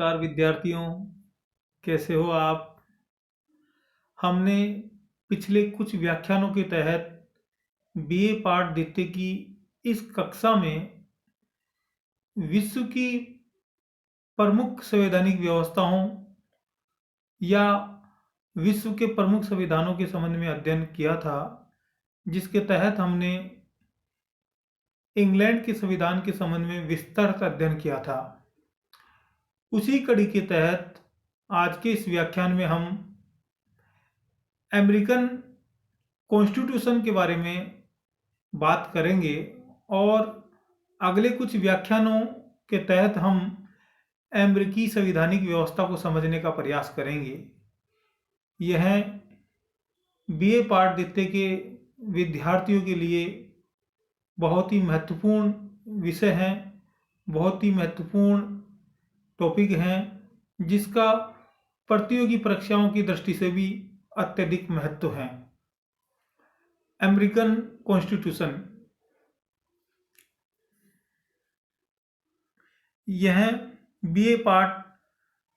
नमस्कार विद्यार्थियों, कैसे हो आप। हमने पिछले कुछ व्याख्यानों के तहत बीए पाठ द्वितीय की इस कक्षा में विश्व की प्रमुख संवैधानिक व्यवस्थाओं या विश्व के प्रमुख संविधानों के संबंध में अध्ययन किया था, जिसके तहत हमने इंग्लैंड के संविधान के संबंध में विस्तृत अध्ययन किया था। उसी कड़ी के तहत आज के इस व्याख्यान में हम अमेरिकन कॉन्स्टिट्यूशन के बारे में बात करेंगे और अगले कुछ व्याख्यानों के तहत हम अमेरिकी संवैधानिक व्यवस्था को समझने का प्रयास करेंगे। यह बीए पाठ द्वितीय के विद्यार्थियों के लिए बहुत ही महत्वपूर्ण विषय हैं, बहुत ही महत्वपूर्ण टॉपिक हैं, जिसका प्रतियोगी परीक्षाओं की दृष्टि से भी अत्यधिक महत्व है। अमेरिकन कॉन्स्टिट्यूशन यह बीए पाठ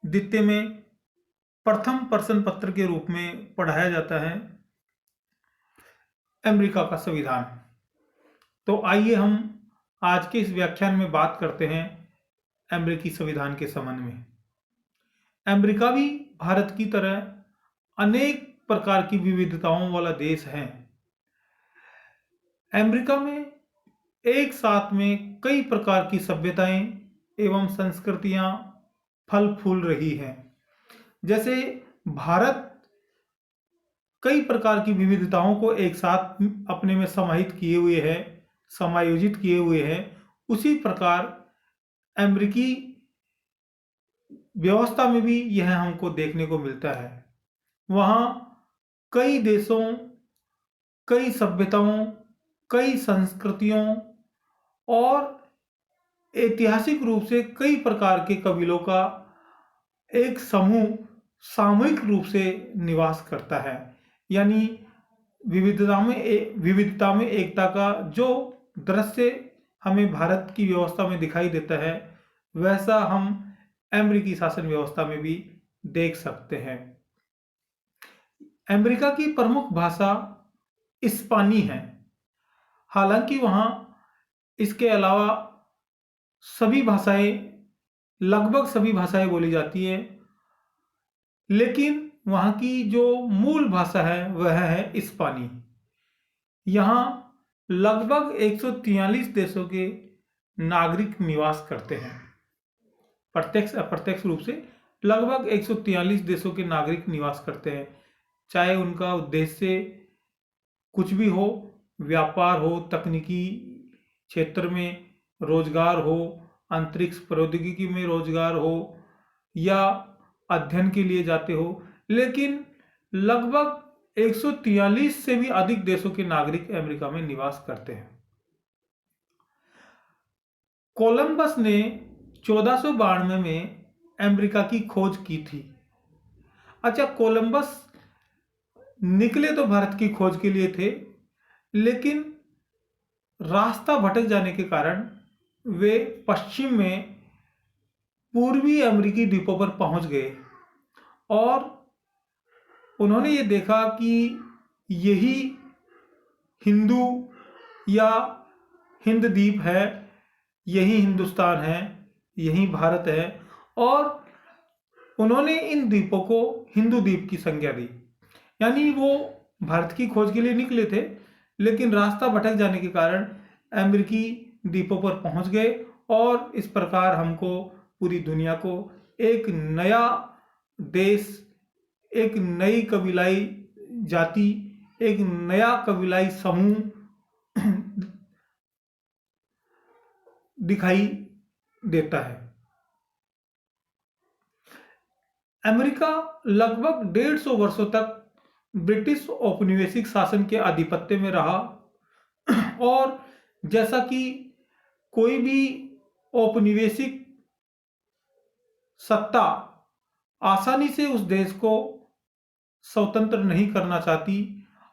द्वितीय में प्रथम प्रश्न पत्र के रूप में पढ़ाया जाता है, अमेरिका का संविधान। तो आइए हम आज के इस व्याख्यान में बात करते हैं अमेरिकी संविधान के संबंध में। अमेरिका भी भारत की तरह अनेक प्रकार की विविधताओं वाला देश है। अमेरिका में एक साथ में कई प्रकार की सभ्यताएं एवं संस्कृतियां फल फूल रही हैं। जैसे भारत कई प्रकार की विविधताओं को एक साथ अपने में समाहित किए हुए है, समायोजित किए हुए है, उसी प्रकार अमेरिकी व्यवस्था में भी यह हमको देखने को मिलता है। वहाँ कई देशों, कई सभ्यताओं, कई संस्कृतियों और ऐतिहासिक रूप से कई प्रकार के कबीलों का एक समूह सामूहिक रूप से निवास करता है। यानी विविधता में एकता का जो दृश्य हमें भारत की व्यवस्था में दिखाई देता है, वैसा हम अमेरिकी शासन व्यवस्था में भी देख सकते हैं। अमेरिका की प्रमुख भाषा स्पेनी है। हालांकि वहाँ इसके अलावा लगभग सभी भाषाएं बोली जाती है, लेकिन वहाँ की जो मूल भाषा है वह है स्पेनी। यहाँ लगभग 143 देशों के नागरिक निवास करते हैं। प्रत्यक्ष अप्रत्यक्ष रूप से लगभग 143 देशों के नागरिक निवास करते हैं। चाहे उनका उद्देश्य कुछ भी हो, व्यापार हो, तकनीकी क्षेत्र में रोजगार हो, अंतरिक्ष प्रौद्योगिकी में रोजगार हो या अध्ययन के लिए जाते हो, लेकिन लगभग 143 से भी अधिक देशों के नागरिक अमेरिका में निवास करते हैं। कोलंबस ने 1492 में अमेरिका की खोज की थी। अच्छा, कोलंबस निकले तो भारत की खोज के लिए थे, लेकिन रास्ता भटक जाने के कारण वे पश्चिम में पूर्वी अमेरिकी द्वीपों पर पहुंच गए और उन्होंने ये देखा कि यही हिंदू या हिंद द्वीप है, यही हिंदुस्तान है, यही भारत है, और उन्होंने इन द्वीपों को हिंदू द्वीप की संज्ञा दी। यानी वो भारत की खोज के लिए निकले थे, लेकिन रास्ता भटक जाने के कारण अमेरिकी द्वीपों पर पहुंच गए और इस प्रकार हमको पूरी दुनिया को एक नया देश, एक नई कबीलाई जाति, एक नया कबीलाई समूह दिखाई देता है। अमेरिका लगभग 150 वर्षों तक ब्रिटिश औपनिवेशिक शासन के आधिपत्य में रहा और जैसा कि कोई भी औपनिवेशिक सत्ता आसानी से उस देश को स्वतंत्र नहीं करना चाहती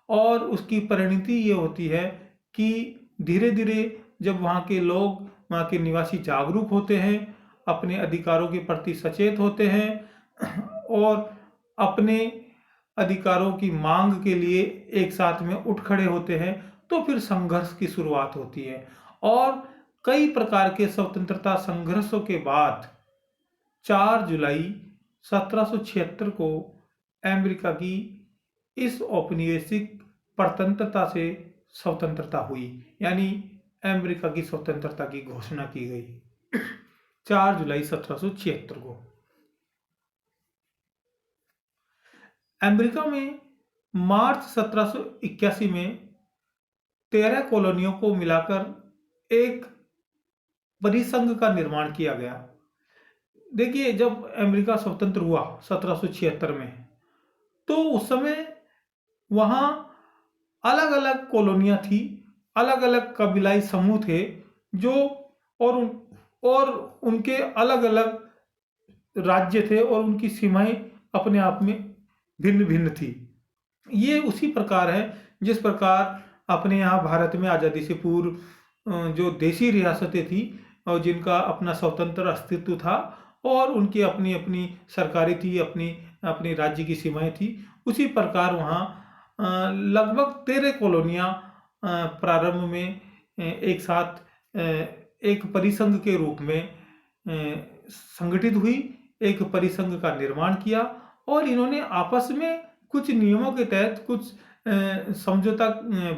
और उसकी परिणति ये होती है कि धीरे धीरे जब वहाँ के लोग, वहाँ के निवासी जागरूक होते हैं अपने अधिकारों के प्रति सचेत होते हैं और अपने अधिकारों की मांग के लिए एक साथ में उठ खड़े होते हैं, तो फिर संघर्ष की शुरुआत होती है। और कई प्रकार के स्वतंत्रता संघर्षों के बाद 4 जुलाई 1776 को अमेरिका की इस औपनिवेशिक परतंत्रता से स्वतंत्रता हुई, यानी अमेरिका की स्वतंत्रता की घोषणा की गई 4 जुलाई 1776 को। अमेरिका में मार्च 1781 में 13 कॉलोनियों को मिलाकर एक परिसंघ का निर्माण किया गया। देखिए, जब अमेरिका स्वतंत्र हुआ 1776 में, तो उस समय वहाँ अलग अलग कॉलोनियाँ थी, अलग अलग कबीलाई समूह थे जो और उनके अलग अलग राज्य थे और उनकी सीमाएं अपने आप में भिन्न भिन्न थी। ये उसी प्रकार है जिस प्रकार अपने यहाँ भारत में आज़ादी से पूर्व जो देशी रियासतें थी और जिनका अपना स्वतंत्र अस्तित्व था और उनकी अपनी अपनी सरकारें थी, अपनी अपनी राज्य की सीमाएं थी, उसी प्रकार वहाँ लगभग 13 कॉलोनियाँ प्रारंभ में एक साथ एक परिसंघ के रूप में संगठित हुई, एक परिसंघ का निर्माण किया और इन्होंने आपस में कुछ नियमों के तहत, कुछ समझौता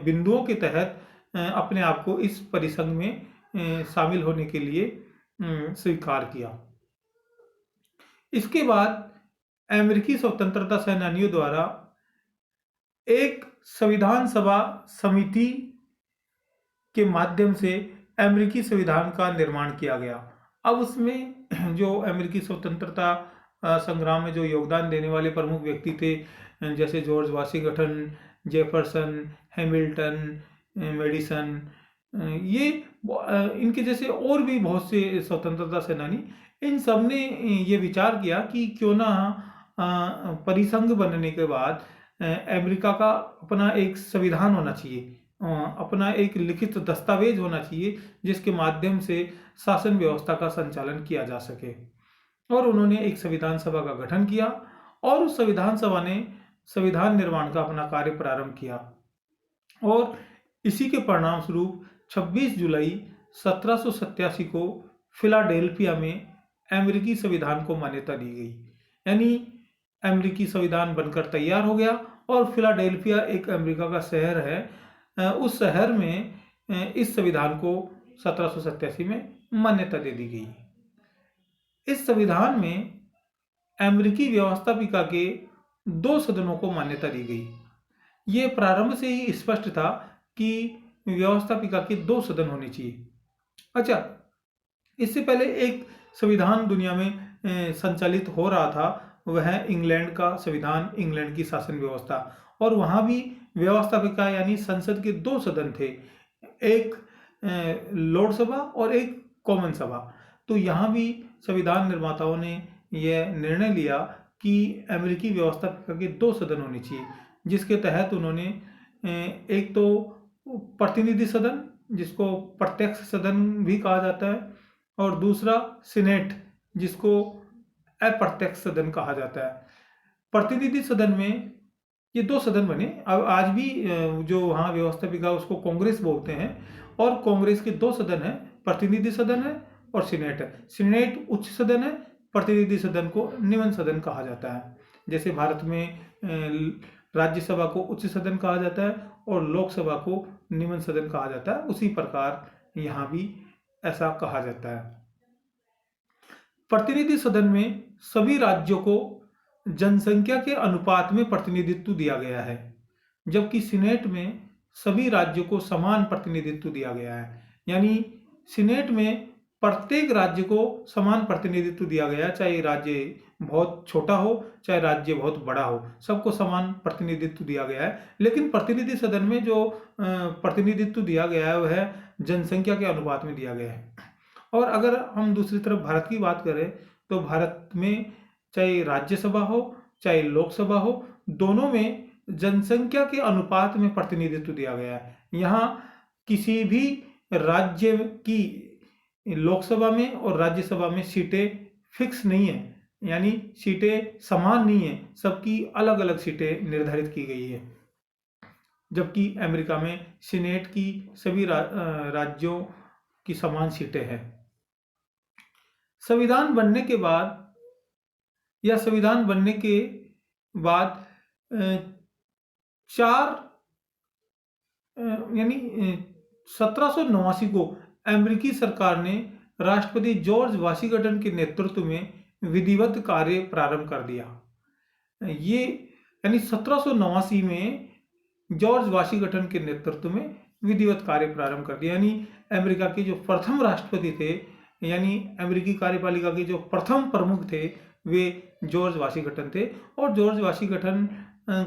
बिंदुओं के तहत अपने आप को इस परिसंघ में शामिल होने के लिए स्वीकार किया। इसके बाद अमेरिकी स्वतंत्रता सेनानियों द्वारा एक संविधान सभा समिति के माध्यम से अमेरिकी संविधान का निर्माण किया गया। अब उसमें जो अमेरिकी स्वतंत्रता संग्राम में जो योगदान देने वाले प्रमुख व्यक्ति थे, जैसे George Washington, Jefferson, Hamilton, Madison, ये इनके जैसे और भी बहुत से स्वतंत्रता सेनानी, इन सब ने ये विचार किया कि क्यों ना परिसंघ बनने के बाद अमेरिका का अपना एक संविधान होना चाहिए, अपना एक लिखित दस्तावेज होना चाहिए जिसके माध्यम से शासन व्यवस्था का संचालन किया जा सके। और उन्होंने एक संविधान सभा का गठन किया और उस संविधान सभा ने संविधान निर्माण का अपना कार्य प्रारंभ किया और इसी के परिणाम स्वरूप 26 जुलाई 1787 को फिलाडेल्फिया में अमेरिकी संविधान को मान्यता दी गई। यानी अमेरिकी संविधान बनकर तैयार हो गया और फिलाडेल्फिया एक अमेरिका का शहर है, उस शहर में इस संविधान को 1787 में मान्यता दे दी गई। इस संविधान में अमेरिकी व्यवस्थापिका के 2 सदनों को मान्यता दी गई। ये प्रारंभ से ही स्पष्ट था कि व्यवस्थापिका के 2 सदन होने चाहिए। अच्छा, इससे पहले एक संविधान दुनिया में संचालित हो रहा था, वह है इंग्लैंड का संविधान, इंग्लैंड की शासन व्यवस्था, और वहाँ भी व्यवस्थापिका यानी संसद के 2 सदन थे, एक लोकसभा और एक कॉमन सभा। तो यहाँ भी संविधान निर्माताओं ने यह निर्णय लिया कि अमेरिकी व्यवस्थापिका के 2 सदन होने चाहिए, जिसके तहत उन्होंने एक तो प्रतिनिधि सदन, जिसको प्रत्यक्ष सदन भी कहा जाता है, और दूसरा सीनेट, जिसको अप्रत्यक्ष सदन कहा जाता है। प्रतिनिधि सदन में ये 2 सदन बने। अब आज भी जो वहाँ व्यवस्थापिका उसको कांग्रेस बोलते हैं, और कांग्रेस के 2 सदन है, प्रतिनिधि सदन है और सीनेट है। सीनेट उच्च सदन है, प्रतिनिधि सदन को निम्न सदन कहा जाता है। जैसे भारत में राज्यसभा को उच्च सदन कहा जाता है और लोकसभा को निम्न सदन कहा जाता है, उसी प्रकार यहाँ भी ऐसा कहा जाता है। प्रतिनिधि सदन में सभी राज्यों को जनसंख्या के अनुपात में प्रतिनिधित्व दिया गया है, जबकि सीनेट में सभी राज्यों को समान प्रतिनिधित्व दिया गया है। यानी सीनेट में प्रत्येक राज्य को समान प्रतिनिधित्व दिया गया है, चाहे राज्य बहुत छोटा हो चाहे राज्य बहुत बड़ा हो, सबको समान प्रतिनिधित्व दिया गया है। लेकिन प्रतिनिधि सदन में जो प्रतिनिधित्व दिया गया है वह जनसंख्या के अनुपात में दिया गया है। और अगर हम दूसरी तरफ भारत की बात करें तो भारत में चाहे राज्यसभा हो चाहे लोकसभा हो, दोनों में जनसंख्या के अनुपात में प्रतिनिधित्व दिया गया है। यहाँ किसी भी राज्य की लोकसभा में और राज्यसभा में सीटें फिक्स नहीं है, यानी सीटें समान नहीं है, सबकी अलग अलग सीटें निर्धारित की गई है। जबकि अमेरिका में सीनेट की सभी राज्यों की समान सीटें हैं। संविधान बनने के बाद या संविधान बनने के बाद चार यानी 1789 को अमेरिकी सरकार ने राष्ट्रपति जॉर्ज वाशिंगटन के नेतृत्व में विधिवत कार्य प्रारंभ कर दिया। ये यानी 1789 में जॉर्ज वाशिंगटन के नेतृत्व में विधिवत कार्य प्रारंभ कर दिया, यानी अमेरिका के जो प्रथम राष्ट्रपति थे, यानी अमेरिकी कार्यपालिका के जो प्रथम प्रमुख थे, वे जॉर्ज वाशिंगटन थे। और जॉर्ज वाशिंगटन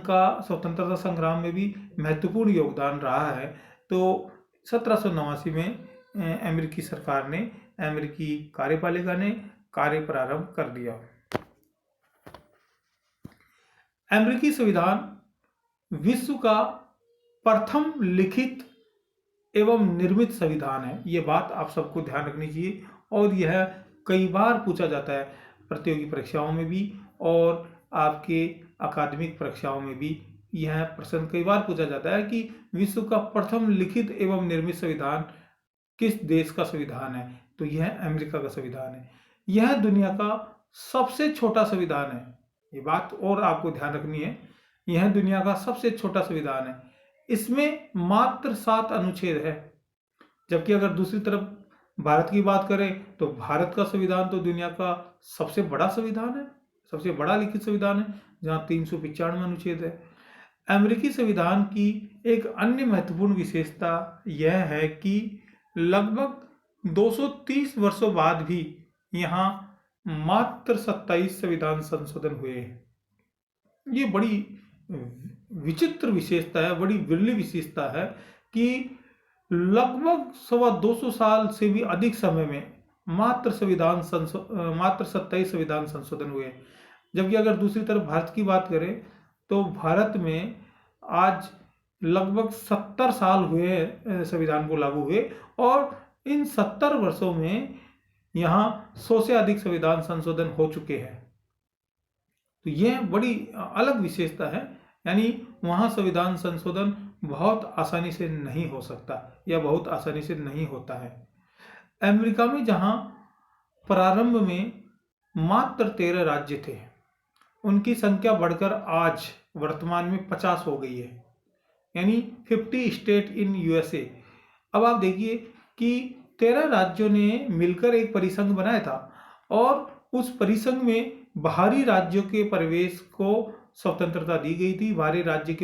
का स्वतंत्रता संग्राम में भी महत्वपूर्ण योगदान रहा है। तो 1789 में अमेरिकी सरकार ने, अमेरिकी कार्यपालिका ने कार्य प्रारंभ कर दिया। अमेरिकी संविधान विश्व का प्रथम लिखित एवं निर्मित संविधान है। ये बात आप सबको ध्यान रखनी चाहिए, और यह कई बार पूछा जाता है प्रतियोगी परीक्षाओं में भी और आपके अकादमिक परीक्षाओं में भी। यह प्रश्न कई बार पूछा जाता है कि विश्व का प्रथम लिखित एवं निर्मित संविधान किस देश का संविधान है, तो यह अमेरिका का संविधान है। यह दुनिया का सबसे छोटा संविधान है। ये बात और आपको ध्यान रखनी है, यह दुनिया का सबसे छोटा संविधान है। इसमें मात्र 7 अनुच्छेद है। जबकि अगर दूसरी तरफ भारत की बात करें तो भारत का संविधान तो दुनिया का सबसे बड़ा संविधान है, सबसे बड़ा लिखित संविधान है, जहाँ 395 अनुच्छेद है। अमेरिकी संविधान की एक अन्य महत्वपूर्ण विशेषता यह है कि लगभग 230 वर्षों बाद भी यहाँ मात्र 27 संविधान संशोधन हुए हैं। ये बड़ी विचित्र विशेषता है, बड़ी विरली विशेषता है कि लगभग 225 साल से भी अधिक समय में मात्र 27 संविधान संशोधन हुए। जबकि अगर दूसरी तरफ भारत की बात करें तो भारत में आज लगभग 70 साल हुए संविधान को लागू हुए, और इन 70 वर्षों में यहाँ 100 से अधिक संविधान संशोधन हो चुके हैं। तो यह बड़ी अलग विशेषता है, यानी वहाँ संविधान संशोधन बहुत आसानी से नहीं हो सकता या बहुत आसानी से नहीं होता है। अमेरिका में जहाँ प्रारंभ में मात्र 13 राज्य थे, उनकी संख्या बढ़कर आज वर्तमान में 50 हो गई है, यानी 50 स्टेट इन यूएसए। अब आप देखिए कि 13 राज्यों ने मिलकर एक परिसंघ बनाया था, और उस परिसंघ में बाहरी राज्यों के प्रवेश को स्वतंत्रता दी गई थी, बाहरी राज्यों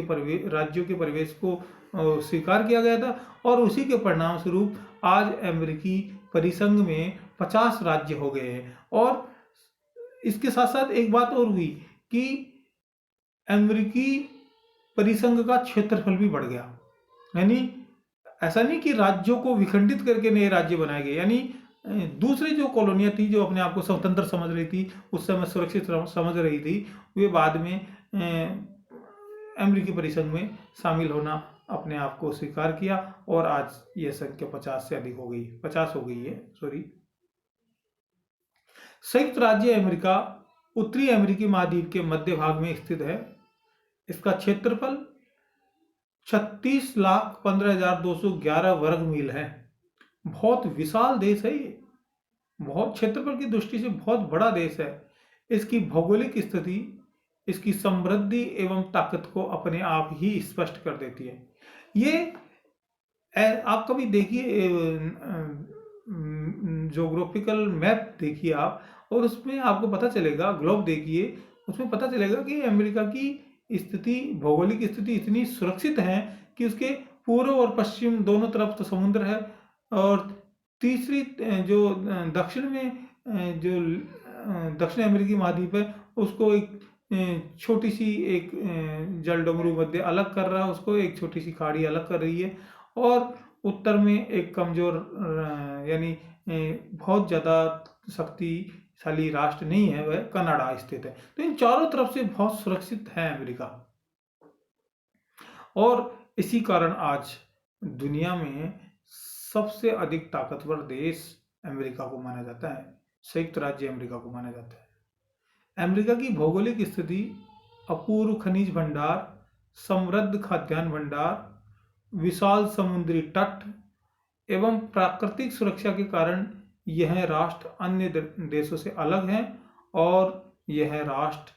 के प्रवेश को स्वीकार किया गया था, और उसी के परिणाम स्वरूप आज अमेरिकी परिसंघ में 50 राज्य हो गए हैं। और इसके साथ साथ एक बात और हुई कि अमेरिकी परिसंघ का क्षेत्रफल भी बढ़ गया, यानी ऐसा नहीं कि राज्यों को विखंडित करके नए राज्य बनाए गए, यानी दूसरी जो कॉलोनियां थी जो अपने आप को स्वतंत्र समझ रही थी, उस समय सुरक्षित समझ रही थी, वे बाद में अमेरिकी परिसंघ में शामिल होना अपने आप को स्वीकार किया, और आज यह संख्या 50 से अधिक हो गई, 50 हो गई है, सॉरी। संयुक्त राज्य अमेरिका उत्तरी अमेरिकी महाद्वीप के मध्य भाग में स्थित है। इसका क्षेत्रफल 36,15,211 वर्ग मील है। बहुत विशाल देश है ये, बहुत क्षेत्रफल की दृष्टि से बहुत बड़ा देश है। इसकी भौगोलिक स्थिति इसकी समृद्धि एवं ताकत को अपने आप ही स्पष्ट कर देती है। ये आप कभी देखिए, ज्योग्राफिकल मैप देखिए आप, और उसमें आपको पता चलेगा, ग्लोब देखिए, उसमें पता चलेगा कि अमेरिका की स्थिति, भौगोलिक स्थिति इतनी सुरक्षित है कि उसके पूर्व और पश्चिम दोनों तरफ तो समुद्र है, और तीसरी जो दक्षिण में जो दक्षिण अमेरिकी महाद्वीप है, उसको एक छोटी सी एक जलडमरू मध्य अलग कर रहा है, उसको एक छोटी सी खाड़ी अलग कर रही है, और उत्तर में एक कमजोर यानी बहुत ज़्यादा शक्तिशाली राष्ट्र नहीं है, वह कनाडा स्थित है। तो इन चारों तरफ से बहुत सुरक्षित है अमेरिका, और इसी कारण आज दुनिया में सबसे अधिक ताकतवर देश अमेरिका को माना जाता है, संयुक्त राज्य अमेरिका को माना जाता है। अमेरिका की भौगोलिक स्थिति, अपूर्व खनिज भंडार, समृद्ध खाद्यान्न भंडार, विशाल समुद्री तट एवं प्राकृतिक सुरक्षा के कारण यह राष्ट्र अन्य देशों से अलग है और यह राष्ट्र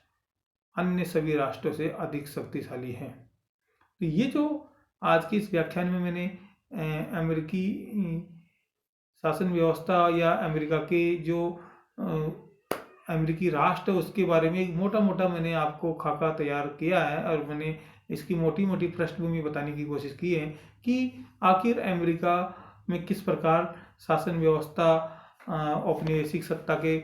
अन्य सभी राष्ट्रों से अधिक शक्तिशाली है। तो ये जो आज के इस व्याख्यान में मैंने अमेरिकी शासन व्यवस्था या अमेरिका के जो अमेरिकी राष्ट्र उसके बारे में एक मोटा मोटा मैंने आपको खाका तैयार किया है और मैंने इसकी मोटी मोटी पृष्ठभूमि बताने की कोशिश की है कि आखिर अमेरिका में किस प्रकार शासन व्यवस्था अपनी वैश्विक सत्ता के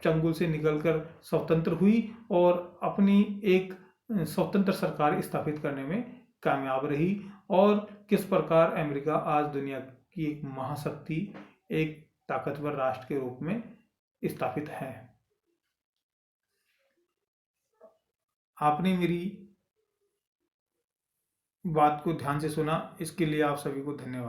चंगुल से निकलकर स्वतंत्र हुई और अपनी एक स्वतंत्र सरकार स्थापित करने में कामयाब रही और किस प्रकार अमेरिका आज दुनिया की एक महाशक्ति, एक ताकतवर राष्ट्र के रूप में स्थापित है। आपने मेरी बात को ध्यान से सुना, इसके लिए आप सभी को धन्यवाद।